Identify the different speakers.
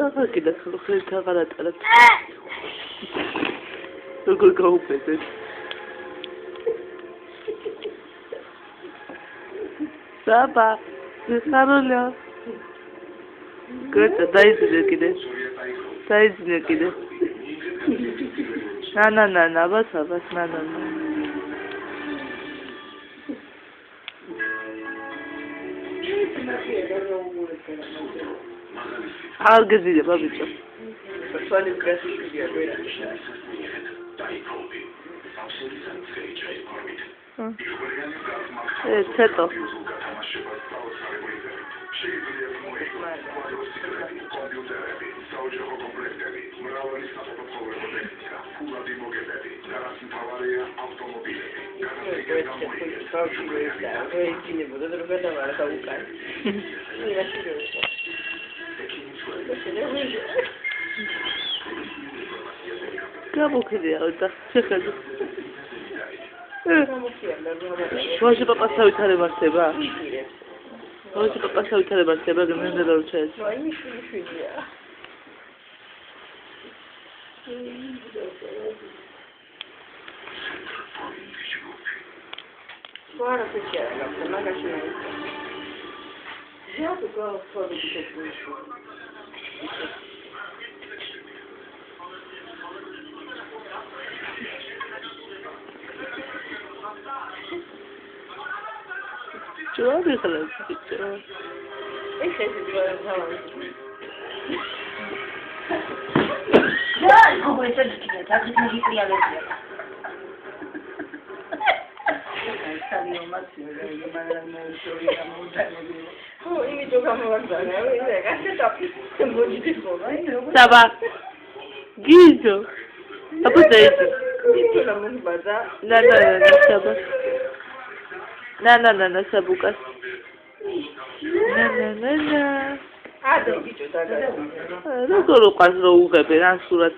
Speaker 1: Aha, kida khulkhel tagarat alat. Როგორ გაუფეთეთ? Saba, xarola. Გეტა დაიძინე კიდე. დაიძინე კიდე. ნანა, აბას, ნანა. არ გეზიდე ბაბიჭო.
Speaker 2: Социальный красивый диаграмм.
Speaker 1: ცეტო. გამოგხდია და შეხედე. ვაჟი პაპასავით არ ემართება? ვაჟი პაპასავით არ ემართება, გმენდა რა უჩეს.
Speaker 2: აი მშვიდია. Guarda che c'è, la magari già tu cosa fai di questo?
Speaker 1: Чего ты хотела?
Speaker 2: Ich hätte es
Speaker 3: Ja, ich gucke jetzt nicht, da kriegt man die Friede.
Speaker 1: Saba, Gizo, apa itu? Na, sabukas. Na.
Speaker 2: Ada gitu, ada.
Speaker 1: Lu kalau kasih lu keberan surat